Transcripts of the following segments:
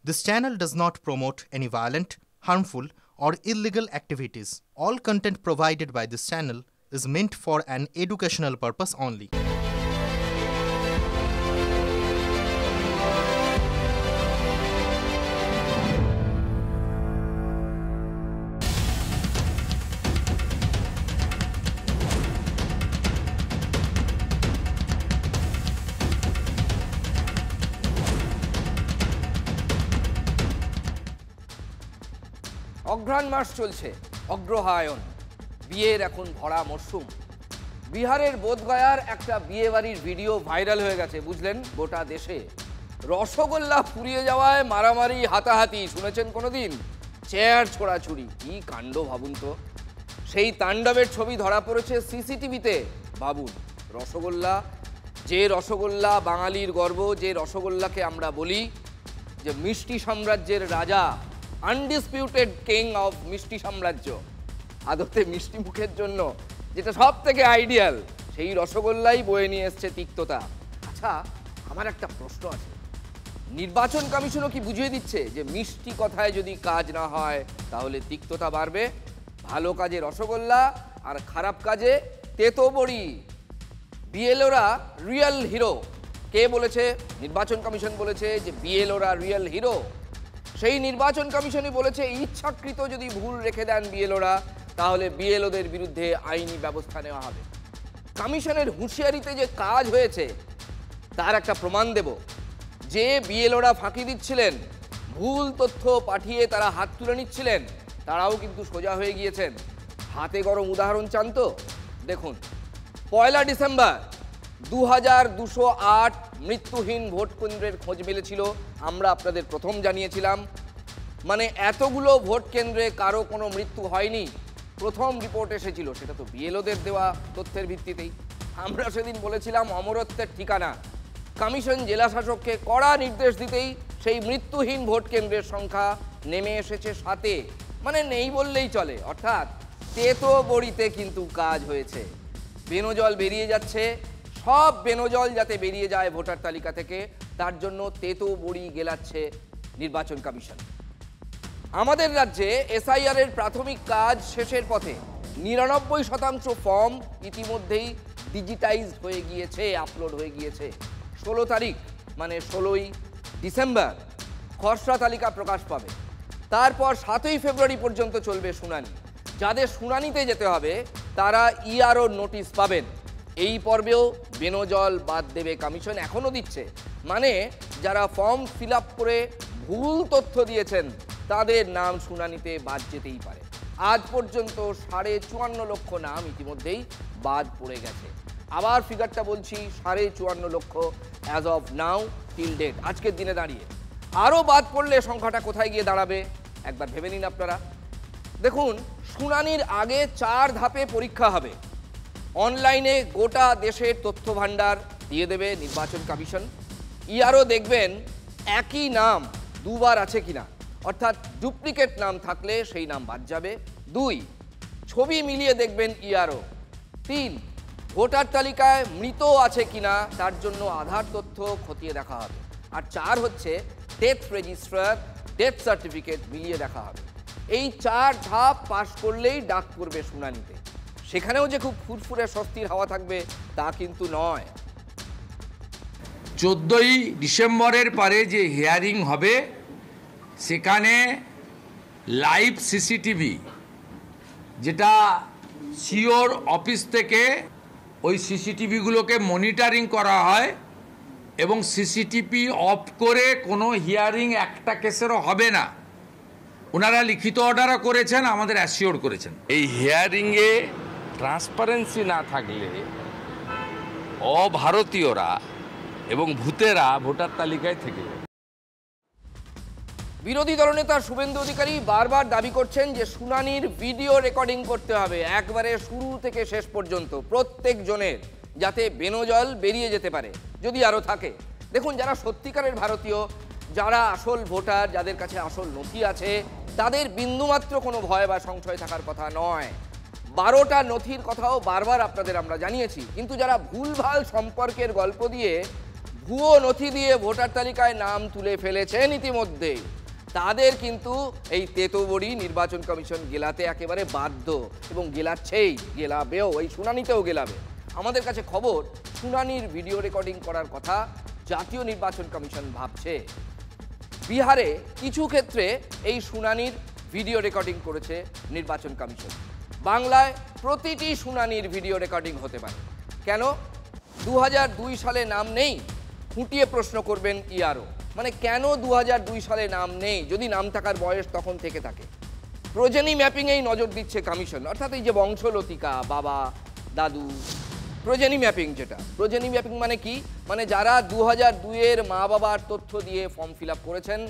This channel does not promote any violent, harmful, or illegal activities. All content provided by this channel is meant for an educational purpose only. অঘ্রাণ মাস চলছে, অগ্রহায়ণ, বিয়ের এখন ভরা মরশুম। বিহারের বোধগয়ার একটা বিয়ে বাড়ির ভিডিও ভাইরাল হয়ে গেছে, বুঝলেন, গোটা দেশে। রসগোল্লা ফুরিয়ে যাওয়ায় মারামারি, হাতাহাতি, শুনেছেন কোনোদিন? চেয়ার ছোড়াছুড়ি, কি কাণ্ড ভাবুন তো। সেই তাণ্ডবের ছবি ধরা পড়েছে সিসিটিভিতে। ভাবুন, রসগোল্লা, যে রসগোল্লা বাঙালির গর্ব, যে রসগোল্লাকে আমরা বলি যে মিষ্টি সাম্রাজ্যের রাজা, আনডিসপিউটেড কিং অফ মিষ্টি সাম্রাজ্য, আদতে মিষ্টি মুখের জন্য যেটা সব থেকে আইডিয়াল, সেই রসগোল্লাই বয়ে নিয়ে এসছে তিক্ততা। আচ্ছা, আমার একটা প্রশ্ন আছে, নির্বাচন কমিশনও কি বুঝিয়ে দিচ্ছে যে মিষ্টি কথায় যদি কাজ না হয় তাহলে তিক্ততা বাড়বে? ভালো কাজে রসগোল্লা আর খারাপ কাজে তেতো বড়ি। বিএলওরা রিয়েল হিরো। কে বলেছে? নির্বাচন কমিশন বলেছে যে বিএলওরা রিয়েল হিরো। সেই নির্বাচন কমিশনই বলেছে ইচ্ছাকৃত যদি ভুল রেখে দেন বিএলওরা, তাহলে বিএলওদের বিরুদ্ধে আইনি ব্যবস্থা নেওয়া হবে। কমিশনের হুঁশিয়ারিতে যে কাজ হয়েছে তার একটা প্রমাণ দেব। যে বিএলওরা ফাঁকি দিচ্ছিলেন, ভুল তথ্য পাঠিয়ে তারা হাত তুলে নিচ্ছিলেন, তারাও কিন্তু সোজা হয়ে গিয়েছেন। হাতে গরম উদাহরণ চান তো? দেখুন, 1 ডিসেম্বর 2208 মৃত্যুহীন ভোট কেন্দ্রের খোঁজ মিলেছিল। আমরা আপনাদের প্রথম জানিয়েছিলাম, মানে এতগুলো ভোট কেন্দ্রে কারো কোনো মৃত্যু হয়নি। প্রথম রিপোর্ট এসেছিল, সেটা তো বিএলওদের দেওয়া তথ্যের ভিত্তিতেই। আমরা সেদিন বলেছিলাম অমরত্বের ঠিকানা। কমিশন জেলা শাসককে কড়া নির্দেশ দিতেই সেই মৃত্যুহীন ভোট কেন্দ্রের সংখ্যা নেমে এসেছে 7-এ, মানে নেই বললেই চলে। অর্থাৎ তেতো বড়িতে কিন্তু কাজ হয়েছে। বেনজল বেরিয়ে যাচ্ছে, সব বেনজল যাতে বেরিয়ে যায় ভোটার তালিকা থেকে, তার জন্য তেতো বড়ি গেলাচ্ছে নির্বাচন কমিশন। আমাদের রাজ্যে এসআইআর এর প্রাথমিক কাজ শেষের পথে। 99% ফর্ম ইতিমধ্যেই ডিজিটাইজড হয়ে গিয়েছে, আপলোড হয়ে গিয়েছে। 16 তারিখ মানে 16ই ডিসেম্বর খসড়া তালিকা প্রকাশ পাবে। তারপর 7ই ফেব্রুয়ারি পর্যন্ত চলবে শুনানি। যাদের শুনানিতে যেতে হবে তারা ইআরও নোটিশ পাবেন। এই পর্বেও বেনজল বাদ দেবে কমিশন, এখনও দিচ্ছে। মানে যারা ফর্ম ফিল আপ করে ভুল তথ্য দিয়েছেন তাদের নাম শুনানিতে বাদ যেতেই পারে। আজ পর্যন্ত 54.5 লক্ষ নাম ইতিমধ্যেই বাদ পড়ে গেছে। আবার ফিগারটা বলছি, 54.5 lakh as of now till date, আজকের দিনে দাঁড়িয়ে। আরও বাদ পড়লে সংখ্যাটা কোথায় গিয়ে দাঁড়াবে একবার ভেবে নিন আপনারা। দেখুন, শুনানির আগে 4 ধাপে পরীক্ষা হবে। অনলাইনে গোটা দেশের তথ্য ভাণ্ডার দিয়ে দেবে নির্বাচন কমিশন। ইআরও দেখবেন একই নাম দুবার আছে কিনা, অর্থাৎ ডুপ্লিকেট নাম থাকলে সেই নাম বাদ যাবে। 2, ছবি মিলিয়ে দেখবেন ইআরও। 3, ভোটার তালিকায় মৃত আছে কিনা তার জন্য আধার তথ্য খতিয়ে দেখা হবে। আর 4 হচ্ছে ডেথ রেজিস্ট্রার, ডেথ সার্টিফিকেট মিলিয়ে দেখা হবে। এই 4 ধাপ পাশ করলেই ডাক পড়বে শুনানিতে। সেখানেও যে খুব ফুরফুরে স্বস্তির হাওয়া থাকবে তা কিন্তু নয়। 14ই ডিসেম্বরের পরে যে হিয়ারিং হবে সেখানে লাইভ সিসিটিভি, যেটা সিওর অফিস থেকে ওই সিসিটিভিগুলোকে মনিটরিং করা হয়, এবং সিসিটিভি অফ করে কোনো হিয়ারিং একটা কেসেরও হবে না। ওনারা লিখিত অর্ডারও করেছেন, আমাদের অ্যাসিওর করেছেন। এই হিয়ারিংয়ে ট্রান্সপারেন্সি না থাকলে অভারতীয়রা এবং ভূতেরা ভোটার তালিকায় থেকে যাবে। বিরোধী দলনেতা শুভেন্দু অধিকারী বারবার দাবি করছেন যে শুনানির ভিডিও রেকর্ডিং করতে হবে একবারে শুরু থেকে শেষ পর্যন্ত, প্রত্যেক জনের, যাতে বেনজল বেরিয়ে যেতে পারে যদি আরও থাকে। দেখুন, যারা সত্যিকারের ভারতীয়, যারা আসল ভোটার, যাদের কাছে আসল নথি আছে, তাদের বিন্দুমাত্র কোনো ভয় বা সংশয় থাকার কথা নয়। 12টা নথির কথাও বারবার আপনাদের আমরা জানিয়েছি। কিন্তু যারা ভুলভাল সম্পর্কের গল্প দিয়ে ভুয়ো নথি দিয়ে ভোটার তালিকায় নাম তুলে ফেলেছেন ইতিমধ্যে, তাদের কিন্তু এই তেতোবড়ি নির্বাচন কমিশন গেলাতে একেবারে বাধ্য এবং গেলাচ্ছেই, গেলাবেও, এই শুনানিতেও গেলাবে। আমাদের কাছে খবর, শুনানির ভিডিও রেকর্ডিং করার কথা জাতীয় নির্বাচন কমিশন ভাবছে। বিহারে কিছু ক্ষেত্রে এই শুনানির ভিডিও রেকর্ডিং করেছে নির্বাচন কমিশন। বাংলায় প্রতিটি শুনানির ভিডিও রেকর্ডিং হতে পারে। কেন? 2002 সালে নাম নেই, খুঁটিয়ে প্রশ্ন করবেন ইআরও। মানে কেন 2002 সালে নাম নেই যদি নাম থাকার বয়স তখন থেকে থাকে? প্রোজেনি ম্যাপিংয়েই নজর দিচ্ছে কমিশন, অর্থাৎ এই যে বংশলতিকা, বাবা দাদু, প্রোজেনি ম্যাপিং। যেটা প্রোজেনি ম্যাপিং মানে কি? মানে যারা 2002-এর মা বাবার তথ্য দিয়ে ফর্ম ফিল আপ করেছেন,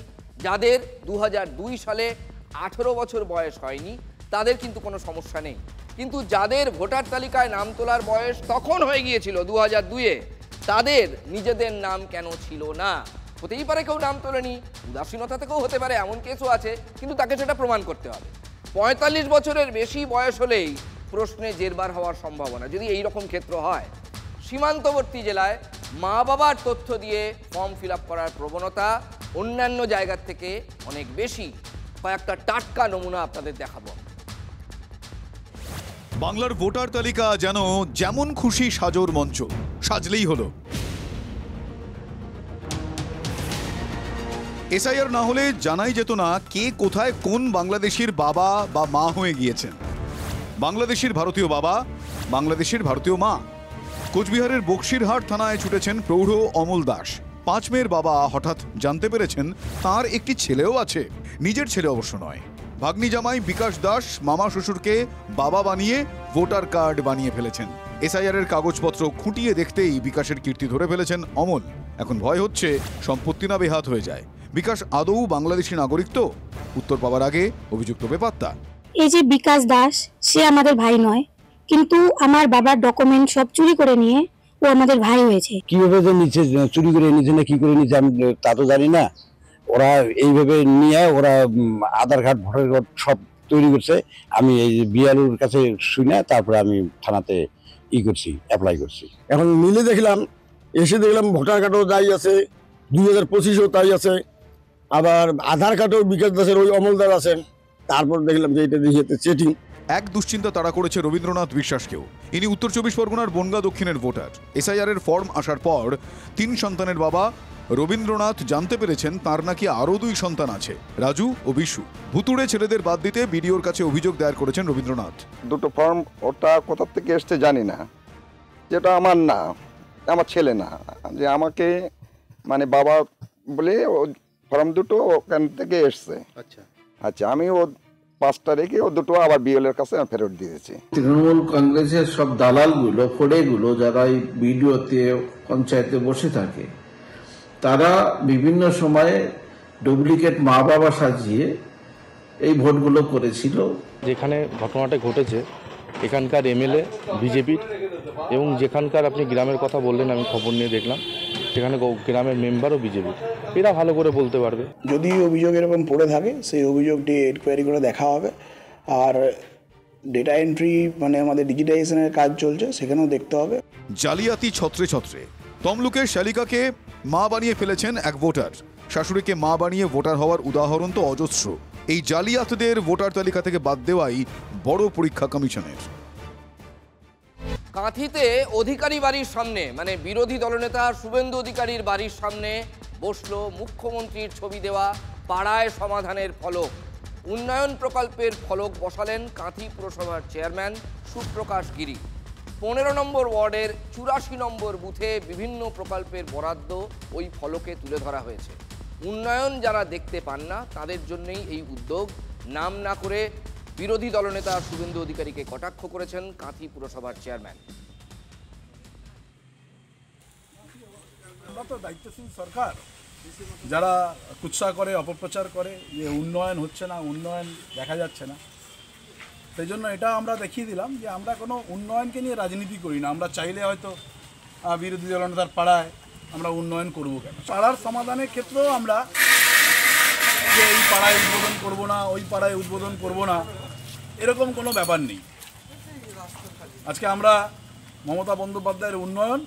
যাদের 2002 সালে 18 বছর বয়স হয়নি, তাদের কিন্তু কোনো সমস্যা নেই। কিন্তু যাদের ভোটার তালিকায় নাম তোলার বয়স তখন হয়ে গিয়েছিল 2002-এ, তাদের নিজেদের নাম কেন ছিল না? হতেই পারে কেউ নাম তোলেনি, উদাসীনতা থেকেও হতে পারে, এমন কেসও আছে, কিন্তু তাকে সেটা প্রমাণ করতে হবে। 45 বছরের বেশি বয়স হলেই প্রশ্নে জেরবার হওয়ার সম্ভাবনা, যদি এই রকম ক্ষেত্র হয়। সীমান্তবর্তী জেলায় মা বাবার তথ্য দিয়ে ফর্ম ফিল আপ করার প্রবণতা অন্যান্য জায়গার থেকে অনেক বেশি। কয়েকটা টাটকা নমুনা আপনাদের দেখাবো। বাংলার ভোটার তালিকা যেন যেমন খুশি সাজোর মঞ্চ, সাজলেই হলো। এসআইআর না হলে জানাই যেত না কে কোথায় কোন বাংলাদেশের বাবা বা মা হয়ে গিয়েছেন। বাংলাদেশের ভারতীয় বাবা, বাংলাদেশের ভারতীয় মা। কোচবিহারের বক্সিরহাট থানায় ছুটেছেন প্রৌঢ় অমল দাস। 5 মেয়ের বাবা হঠাৎ জানতে পেরেছেন তার একটি ছেলেও আছে। নিজের ছেলে অবশ্য নয়। ভাগ্নি জামাই বিকাশ দাস মামা শ্বশুরকে বাবা বানিয়ে ভোটার কার্ড বানিয়ে ফেলেছেন। এসআইআর এর কাগজপত্র খুঁটিয়ে দেখতেই বিকাশের কীর্তি ধরে ফেলেছেন অমল। এখন ভয় হচ্ছে সম্পত্তি না বেহাত হয়ে যায়। বিকাশ আদৌ বাংলাদেশি নাগরিক তো? উত্তর পাওয়ার আগে অভিযুক্ত বেপাত্তা। এই যে বিকাশ দাস, সে আমাদের ভাই নয়, কিন্তু আমার বাবার ডকুমেন্ট সব চুরি করে নিয়ে ও আমাদের ভাই হয়েছে। কিভাবে যে নিচে চুরি করে নিচে না কি করে নিচে আমি তা তো জানি না। ওরা এইভাবে নিয়ে ওরা আধার কার্ড ভোটার কার্ড সব তৈরি করছে। আমি এই বিএলওর কাছে শুনে তারপরে আমি থানাতে করছি, অ্যাপ্লাই করছি। এখন মিলে দেখলাম, এসে দেখলাম ভোটার কার্ডও তাই আছে, 2025-ও তাই আছে, আবার আধার কার্ডও বিকাশ দাসের ওই অমল দাস আছেন। তারপর দেখলাম যে এটা দিয়ে চেটিং। এক দুশ্চিন্তা তাড়া করেছে রবীন্দ্রনাথ বিশ্বাসকেও। ইনি উত্তর 24 পরগনার বনগাঁ দক্ষিণের ভোটার। এসআইআর এর ফর্ম আসার পর 3 সন্তানের বাবা রবীন্দ্রনাথ জানতে পেরেছেন তার নাকি আরও 2 সন্তান আছে, রাজু ও বিশু। ভুতুড়ে ছেলেদের বাদ দিতে বিডিওর কাছে অভিযোগ দায়ের করেছেন রবীন্দ্রনাথ। দুটো ফর্ম ওটা কোথা থেকে এসছে জানি না, যেটা আমার না, আমার ছেলে না, যে আমাকে মানে বাবা বলে ফর্ম দুটো ওখান থেকে এসছে। আচ্ছা আমি ও 5টা রেখে ও দুটো আবার বিএলের কাছে ফেরত দিয়েছি। তৃণমূল কংগ্রেসের সব দালালগুলো, ফোড়েগুলো যারা এই বিডিওতে পঞ্চায়েতে বসে থাকে, তারা বিভিন্ন সময়ে ডুপ্লিকেট মা বাবা সাজিয়ে এই ভোটগুলো করেছিল। যেখানে ঘটনাটা ঘটেছে এখানকার এমএলএ বিজেপির, এবং যেখানকার আপনি গ্রামের কথা বললেন, আমি খবর নিয়ে দেখলাম সেখানে গ্রামের মেম্বারও বিজেপির। এরা ভালো করে বলতে পারবে। যদি অভিযোগ এরকম পড়ে থাকে সেই অভিযোগটি এনকোয়ারি করে দেখা হবে। আর ডেটা এন্ট্রি মানে আমাদের ডিজিটাইজেশনের কাজ চলছে, সেখানেও দেখতে হবে। জালিয়াতি ছত্রে ছত্রে তমলুকের শালিকাকে মা বানিয়ে ফেলেছেন এক ভোটার। শাশুড়িকে মা বানিয়ে ভোটার হওয়ার উদাহরণ তো অজস্র। এই জালিয়াতদের ভোটার তালিকা থেকে বাদ দেওয়াই বড় পরীক্ষা কমিশনের। কাঁথিতে অধিকারী বাড়ির সামনে, মানে বিরোধী দলনেতা শুভেন্দু অধিকারীর বাড়ির সামনে বসলো মুখ্যমন্ত্রীর ছবি দেওয়া পাড়ায় সমাধানের ফলক। উন্নয়ন প্রকল্পের ফলক বসালেন কাঁথি পুরসভার চেয়ারম্যান সুপ্রকাশ গিরি। 15 নম্বর ওয়ার্ডের 84 নম্বর বুথে বিভিন্ন প্রকল্পের বরাদ্দ ওই ফলকে তুলে ধরা হয়েছে। উন্নয়ন যারা দেখতে পান না তাদের জন্যই এই উদ্যোগ। নাম না করে বিরোধী দলনেতা শুভেন্দু অধিকারীকে কটাক্ষ করেছেন কাঁথি পুরসভার চেয়ারম্যান। আমরা তো দায়িত্বশীল সরকার, যারা কুৎসা করে, অপপ্রচার করে যে উন্নয়ন হচ্ছে না, উন্নয়ন দেখা যাচ্ছে না, সেই জন্য এটা আমরা দেখিয়ে দিলাম যে আমরা কোনো উন্নয়নকে নিয়ে রাজনীতি করি না। আমরা চাইলে হয়তো বিরোধী দলনেতার পাড়ায় আমরা উন্নয়ন করবো কেন, পাড়ার সমাধানের ক্ষেত্রেও আমরা যে এই পাড়ায় উদ্বোধন করব না, ওই পাড়ায় উদ্বোধন করব না, এরকম কোনো ব্যাপার নেই। আজকে আমরা মমতা বন্দ্যোপাধ্যায়ের উন্নয়ন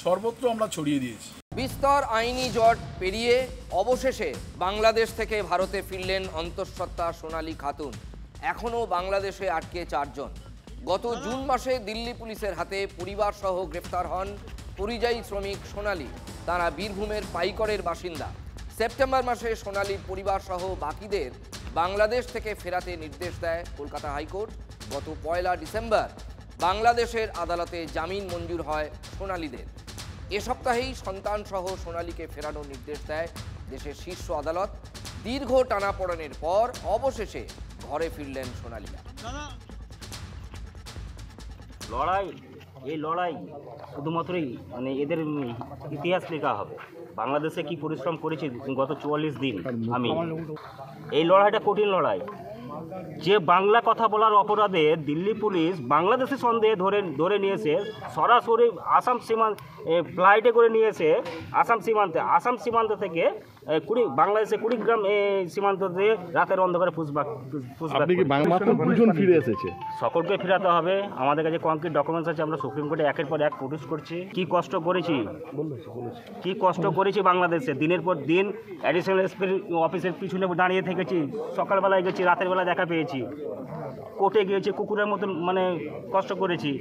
সর্বত্র আমরা ছড়িয়ে দিয়েছি। বিস্তর আইনি জট পেরিয়ে অবশেষে বাংলাদেশ থেকে ভারতে ফিরলেন অন্তঃসত্ত্বা সোনালী খাতুন। এখনও বাংলাদেশে আটকে 4 জন। গত জুন মাসে দিল্লি পুলিশের হাতে পরিবার সহ গ্রেফতার হন পরিযায়ী শ্রমিক সোনালী। তারা বীরভূমের পাইকরের বাসিন্দা। সেপ্টেম্বর মাসে সোনালীর পরিবার সহ বাকিদের বাংলাদেশ থেকে ফেরাতে নির্দেশ দেয় কলকাতা হাইকোর্ট। গত 1 ডিসেম্বর বাংলাদেশের আদালতে জামিন মঞ্জুর হয় সোনালীদের। এ সপ্তাহেই সন্তানসহ সোনালীকে ফেরানোর নির্দেশ দেয় দেশের শীর্ষ আদালত। দীর্ঘ টানাপোড়েনের পর অবশেষে ঘরে ফিরলেন সোনালীরা। এই লড়াই শুধুমাত্রই মানে এদের ইতিহাস লেখা হবে। বাংলাদেশে কি পরিশ্রম করেছি গত 44 দিন আমি, এই লড়াইটা কঠিন লড়াই। যে বাংলা কথা বলার অপরাধে দিল্লি পুলিশ বাংলাদেশি সন্দেহে ধরে নিয়েছে, সরাসরি আসাম সীমান্ত ফ্লাইটে করে নিয়েছে আসাম সীমান্ত থেকে বাংলাদেশে কুড়িগ্রাম সীমান্ত দিয়ে রাতের অন্ধকারে ফিরে এসেছে। সকলকে ফেরাতে হবে। আমাদের কাছে কংক্রিট ডকুমেন্টস আছে, আমরা সুপ্রিম কোর্টে একের পর এক প্রডিউস করছি। কি কষ্ট করেছি বাংলাদেশে, দিনের পর দিন অ্যাডিশনাল এসপি অফিসের পিছনে দাঁড়িয়ে থেকেছি, সকালবেলায় গেছি, রাতের বেলা দেখা পেয়েছি, কোর্টে গিয়েছি, কুকুরের মতন মানে কষ্ট করেছি।